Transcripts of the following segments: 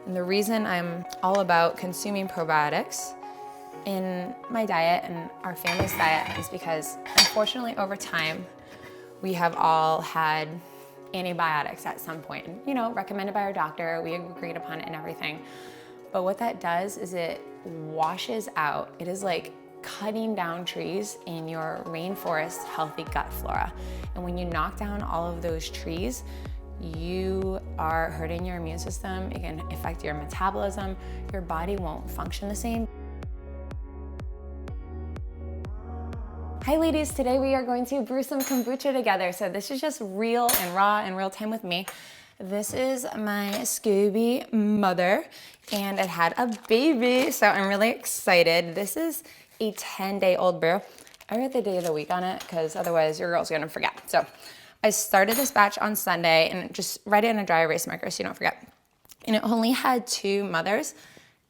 And the reason I'm all about consuming probiotics in my diet and our family's diet is because, unfortunately, over time, we have all had antibiotics at some point, you know, recommended by our doctor, we agreed upon it and everything. But what that does is it washes out, it is like cutting down trees in your rainforest healthy gut flora. And when you knock down all of those trees, you are hurting your immune system. It can affect your metabolism. Your body won't function the same. Hi ladies, today we are going to brew some kombucha together. So this is just real and raw in real time with me. This is my Scooby mother and it had a baby, so I'm really excited. This is a 10-day-old brew. I wrote the day of the week on it because otherwise your girl's gonna forget. So I started this batch on Sunday and just write it in a dry erase marker so you don't forget. And it only had 2 mothers.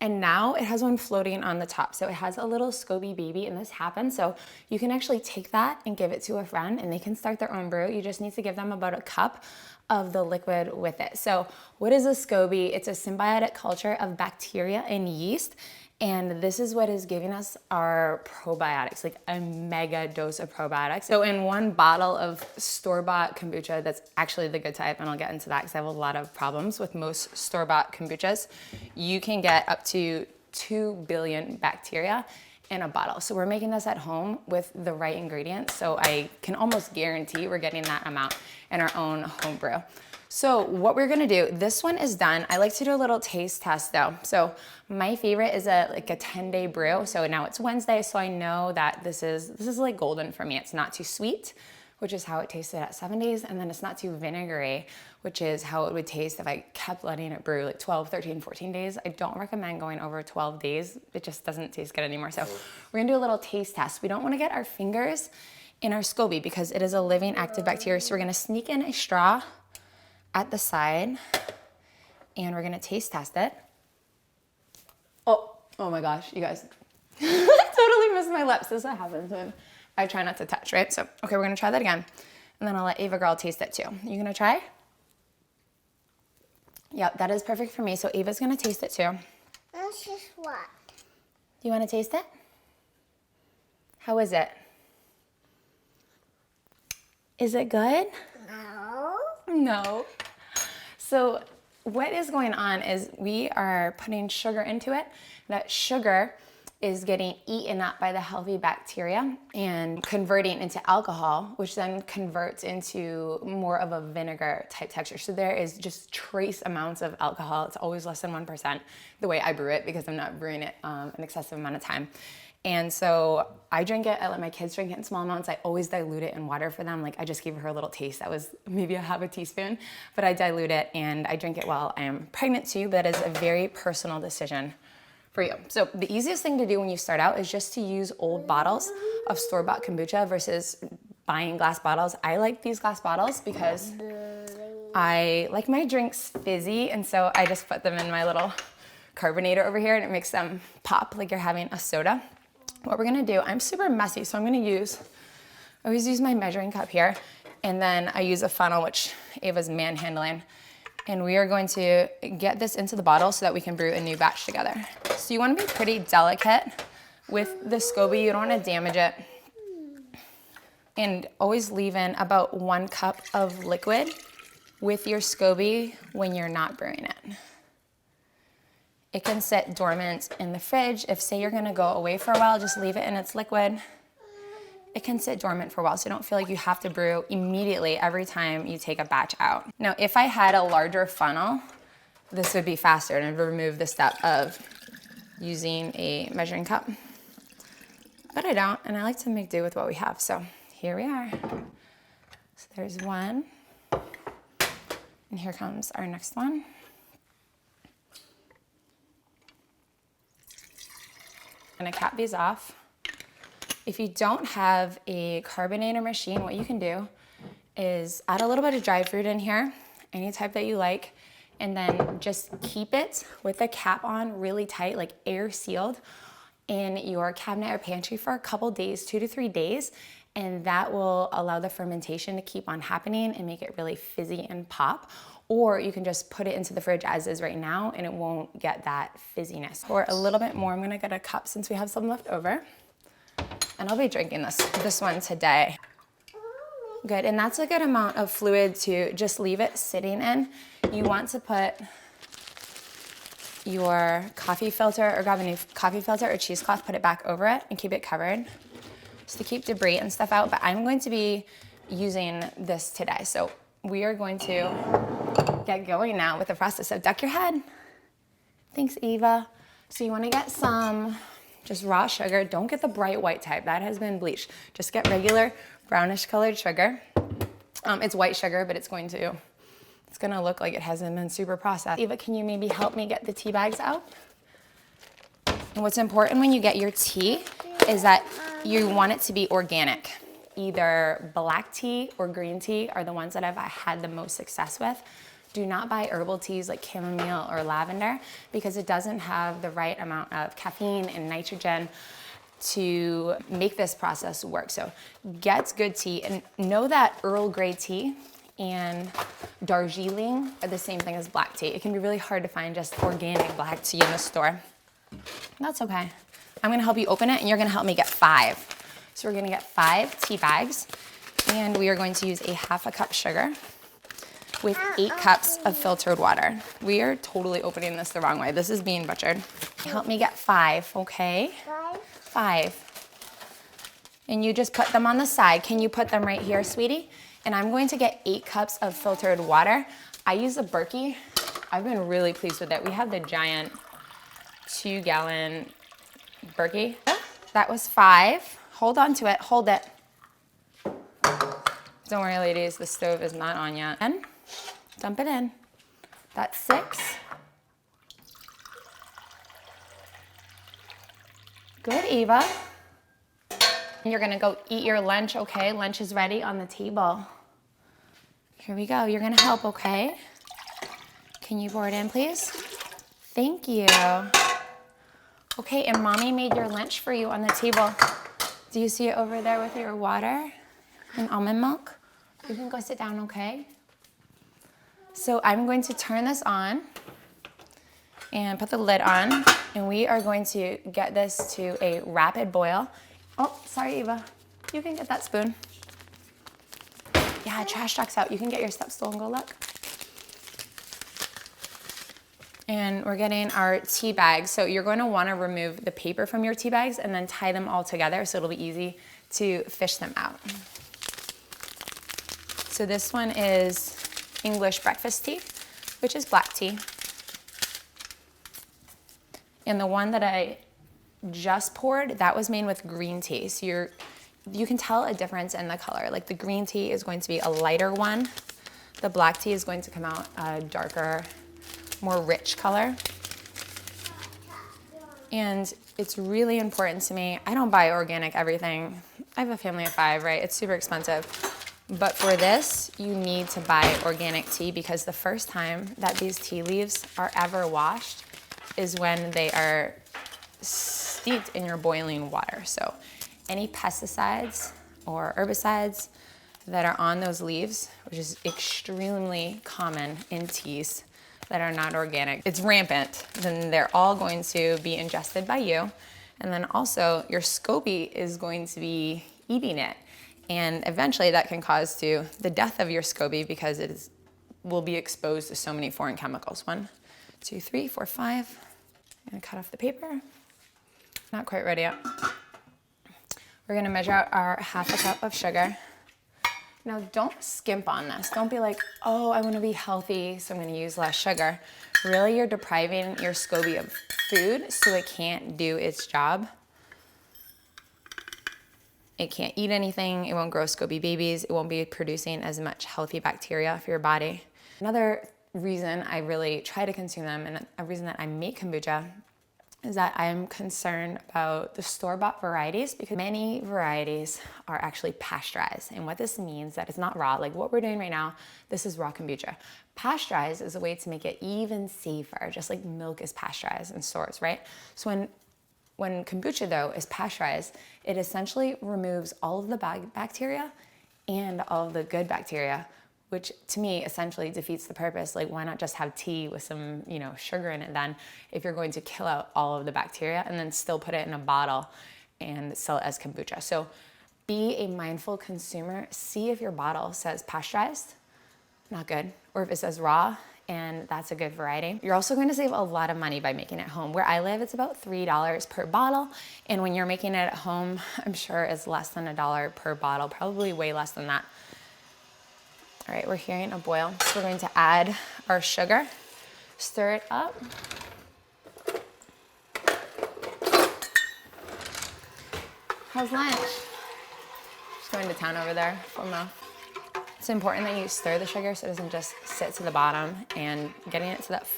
And now it has one floating on the top. So it has a little Scooby baby and this happens. So you can actually take that and give it to a friend and they can start their own brew. You just need to give them about a cup of the liquid with it. So what is a SCOBY? It's a symbiotic culture of bacteria and yeast. And this is what is giving us our probiotics, like a mega dose of probiotics. So in one bottle of store-bought kombucha, that's actually the good type, and I'll get into that because I have a lot of problems with most store-bought kombuchas, you can get up to 2 billion bacteria in a bottle. So we're making this at home with the right ingredients. So I can almost guarantee we're getting that amount in our own home brew. So what we're gonna do, this one is done. I like to do a little taste test though. So my favorite is like a 10-day brew. So now it's Wednesday, so I know that this is like golden for me. It's not too sweet, which is how it tasted at 7 days, and then it's not too vinegary, which is how it would taste if I kept letting it brew like 12, 13, 14 days. I don't recommend going over 12 days. It just doesn't taste good anymore. So we're gonna do a little taste test. We don't wanna get our fingers in our SCOBY because it is a living active bacteria. So we're gonna sneak in a straw at the side and we're gonna taste test it. Oh my gosh, you guys. I totally missed my lips. This is what happens when I try not to touch, right? So, okay, we're gonna try that again. And then I'll let Ava girl taste it too. You gonna try? Yep, that is perfect for me. So Ava's gonna taste it too. That's just what? Do you wanna taste it? How is it? Is it good? No. No. So what is going on is we are putting sugar into it. That sugar is getting eaten up by the healthy bacteria and converting into alcohol, which then converts into more of a vinegar type texture. So there is just trace amounts of alcohol. It's always less than 1% the way I brew it because I'm not brewing it an excessive amount of time. And so I drink it, I let my kids drink it in small amounts. I always dilute it in water for them. Like I just gave her a little taste. That was maybe a half a teaspoon, but I dilute it and I drink it while I am pregnant too. That is a very personal decision for you. So the easiest thing to do when you start out is just to use old bottles of store-bought kombucha versus buying glass bottles. I like these glass bottles because I like my drinks fizzy, and so I just put them in my little carbonator over here and it makes them pop like you're having a soda. What we're gonna do, I'm super messy, so I'm gonna I always use my measuring cup here, and then I use a funnel, which Ava's manhandling. And we are going to get this into the bottle so that we can brew a new batch together. So you wanna be pretty delicate with the SCOBY. You don't wanna damage it. And always leave in about 1 cup of liquid with your SCOBY when you're not brewing it. It can sit dormant in the fridge. If say you're gonna go away for a while, just leave it in its liquid. It can sit dormant for a while, so you don't feel like you have to brew immediately every time you take a batch out. Now, if I had a larger funnel, this would be faster and I'd remove the step of using a measuring cup. But I don't, and I like to make do with what we have. So here we are. So there's one, and here comes our next one. I'm gonna cap these off. If you don't have a carbonator machine, what you can do is add a little bit of dried fruit in here, any type that you like, and then just keep it with the cap on really tight, like air sealed, in your cabinet or pantry for a couple days, 2 to 3 days, and that will allow the fermentation to keep on happening and make it really fizzy and pop. or you can just put it into the fridge as is right now and it won't get that fizziness. Pour a little bit more. I'm gonna get a cup since we have some left over. And I'll be drinking this one today. Good, and that's a good amount of fluid to just leave it sitting in. You want to put your coffee filter or grab a new coffee filter or cheesecloth, put it back over it and keep it covered just to keep debris and stuff out. But I'm going to be using this today. So we are going to get going now with the process. So duck your head. Thanks, Eva. So you want to get some just raw sugar. Don't get the bright white type. That has been bleached. Just get regular brownish colored sugar. It's white sugar, but it's gonna look like it hasn't been super processed. Eva, can you maybe help me get the tea bags out? And what's important when you get your tea is that you want it to be organic. Either black tea or green tea are the ones that I've had the most success with. Do not buy herbal teas like chamomile or lavender because it doesn't have the right amount of caffeine and nitrogen to make this process work. So get good tea and know that Earl Grey tea and Darjeeling are the same thing as black tea. It can be really hard to find just organic black tea in the store. That's okay. I'm gonna help you open it and you're gonna help me get 5. So we're gonna get 5 tea bags and we are going to use a ½ cup sugar with 8 cups of filtered water. We are totally opening this the wrong way. This is being butchered. Help me get 5, okay? 5. And you just put them on the side. Can you put them right here, sweetie? And I'm going to get 8 cups of filtered water. I use a Berkey. I've been really pleased with it. We have the giant 2-gallon Berkey. That was 5. Hold on to it, hold it. Don't worry, ladies, the stove is not on yet. And dump it in. That's 6. Good, Eva. You're gonna go eat your lunch, okay? Lunch is ready on the table. Here we go, you're gonna help, okay? Can you pour it in, please? Thank you. Okay, and mommy made your lunch for you on the table. Do you see it over there with your water and almond milk? You can go sit down, okay? So I'm going to turn this on and put the lid on, and we are going to get this to a rapid boil. Oh, sorry, Eva. You can get that spoon. Yeah, trash talk's out. You can get your step stool and go look. And we're getting our tea bags. So you're going to want to remove the paper from your tea bags and then tie them all together so it'll be easy to fish them out. So this one is English breakfast tea, which is black tea. And the one that I just poured, that was made with green tea. So you can tell a difference in the color. Like the green tea is going to be a lighter one. The black tea is going to come out a darker, more rich color. And it's really important to me. I don't buy organic everything. I have a family of 5, right? It's super expensive. But for this, you need to buy organic tea because the first time that these tea leaves are ever washed is when they are steeped in your boiling water. So any pesticides or herbicides that are on those leaves, which is extremely common in teas that are not organic, it's rampant, then they're all going to be ingested by you. And then also your SCOBY is going to be eating it. And eventually that can cause the death of your SCOBY because will be exposed to so many foreign chemicals. 1, 2, 3, 4, 5. I'm gonna cut off the paper. Not quite ready yet. We're gonna measure out our ½ cup of sugar. Now don't skimp on this. Don't be like, oh, I wanna be healthy, so I'm gonna use less sugar. Really, you're depriving your SCOBY of food so it can't do its job. It can't eat anything, it won't grow SCOBY babies, it won't be producing as much healthy bacteria for your body. Another reason I really try to consume them and a reason that I make kombucha is that I'm concerned about the store-bought varieties because many varieties are actually pasteurized. And what this means that it's not raw, like what we're doing right now, this is raw kombucha. Pasteurized is a way to make it even safer, just like milk is pasteurized in stores, right? So when kombucha though is pasteurized, it essentially removes all of the bad bacteria and all of the good bacteria which to me essentially defeats the purpose. Like, why not just have tea with some, sugar in it then, if you're going to kill out all of the bacteria, and then still put it in a bottle and sell it as kombucha. So be a mindful consumer. See if your bottle says pasteurized, not good, or if it says raw, and that's a good variety. You're also going to save a lot of money by making it home. Where I live, it's about $3 per bottle, and when you're making it at home, I'm sure it's less than $1 per bottle, probably way less than that. All right, we're hearing a boil, so we're going to add our sugar, stir it up. How's lunch? Just going to town over there for Mo. It's important that you stir the sugar so it doesn't just sit to the bottom, and getting it to that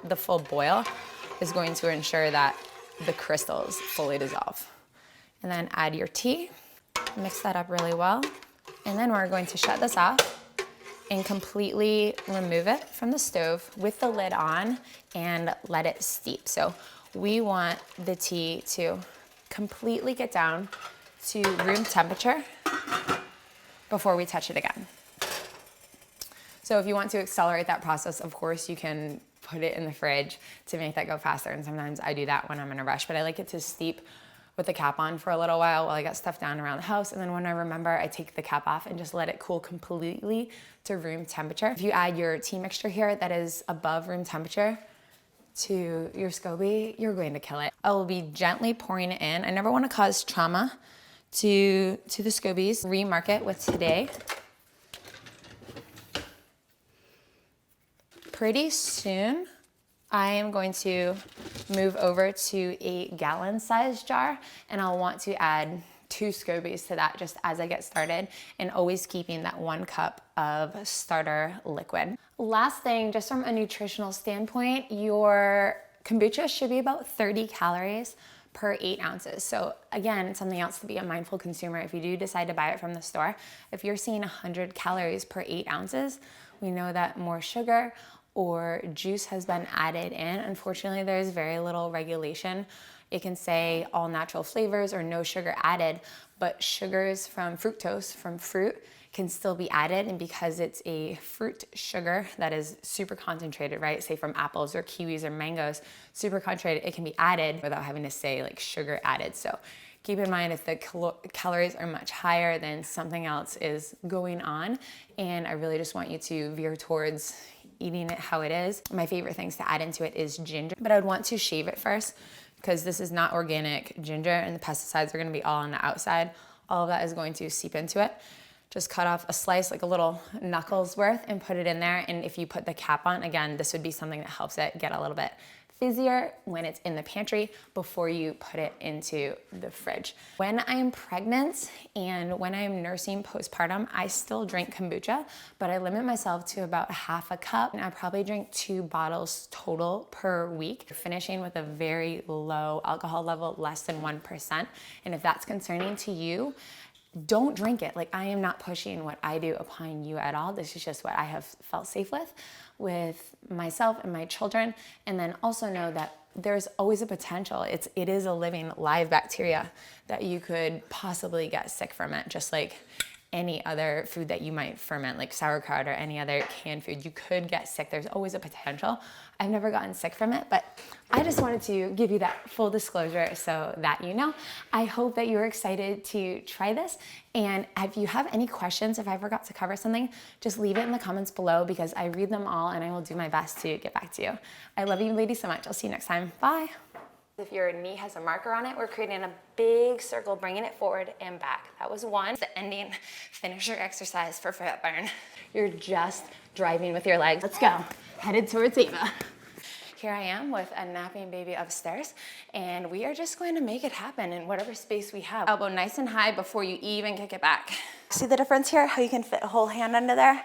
the full boil is going to ensure that the crystals fully dissolve. And then add your tea, mix that up really well, and then we're going to shut this off and completely remove it from the stove with the lid on and let it steep. So we want the tea to completely get down to room temperature before we touch it again. So if you want to accelerate that process, of course, you can put it in the fridge to make that go faster. And sometimes I do that when I'm in a rush, but I like it to steep with the cap on for a little while I got stuff down around the house. And then when I remember, I take the cap off and just let it cool completely to room temperature. If you add your tea mixture here that is above room temperature to your SCOBY, you're going to kill it. I will be gently pouring it in. I never want to cause trauma to the SCOBYs. Remark it with today. Pretty soon, I am going to move over to a gallon size jar, and I'll want to add 2 SCOBYs to that just as I get started, and always keeping that 1 cup of starter liquid. Last thing, just from a nutritional standpoint, your kombucha should be about 30 calories per 8 ounces. So again, something else to be a mindful consumer. If you do decide to buy it from the store, if you're seeing 100 calories per 8 ounces, we know that more sugar or juice has been added in. Unfortunately, there's very little regulation. It can say all natural flavors or no sugar added, but sugars from fructose, from fruit, can still be added. And because it's a fruit sugar that is super concentrated, right? Say from apples or kiwis or mangoes, super concentrated, it can be added without having to say like sugar added. So keep in mind if the calories are much higher, then something else is going on. And I really just want you to veer towards eating it how it is. My favorite things to add into it is ginger, but I would want to shave it first because this is not organic ginger and the pesticides are gonna be all on the outside. All of that is going to seep into it. Just cut off a slice, like a little knuckles worth, and put it in there. And if you put the cap on, again, this would be something that helps it get a little bit fizzier when it's in the pantry before you put it into the fridge. When I'm pregnant and when I'm nursing postpartum, I still drink kombucha, but I limit myself to about ½ a cup. And I probably drink 2 bottles total per week, finishing with a very low alcohol level, less than 1%. And if that's concerning to you, don't drink it. Like, I am not pushing what I do upon you at all. This is just what I have felt safe with myself and my children. And then also know that there's always a potential. It is a living live bacteria that you could possibly get sick from it, just like any other food that you might ferment, like sauerkraut or any other canned food. You could get sick. There's always a potential. I've never gotten sick from it, but I just wanted to give you that full disclosure so that you know. I hope that you're excited to try this. And if you have any questions, if I forgot to cover something, just leave it in the comments below because I read them all and I will do my best to get back to you. I love you ladies so much. I'll see you next time. Bye. If your knee has a marker on it, we're creating a big circle, bringing it forward and back. That was 1. The ending finisher exercise for fat burn. You're just driving with your legs. Let's go. Headed towards Ava. Here I am with a napping baby upstairs, and we are just going to make it happen in whatever space we have. Elbow nice and high before you even kick it back. See the difference here? How you can fit a whole hand under there?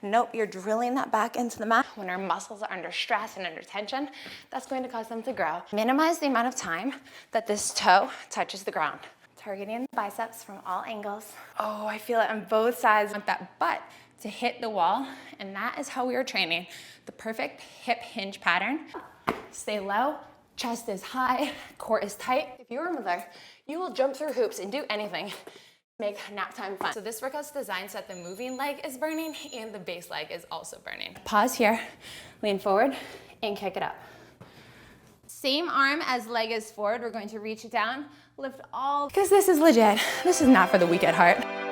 Nope, you're drilling that back into the mat. When our muscles are under stress and under tension, that's going to cause them to grow. Minimize the amount of time that this toe touches the ground. Targeting the biceps from all angles. Oh, I feel it on both sides. I want that butt to hit the wall, and that is how we are training the perfect hip hinge pattern. Stay low, chest is high, core is tight. If you're a mother, you will jump through hoops and do anything make nap time fun. So this workout's designed so that the moving leg is burning and the base leg is also burning. Pause here, lean forward, and kick it up. Same arm as leg is forward. We're going to reach it down, lift all, because this is legit. This is not for the weak at heart.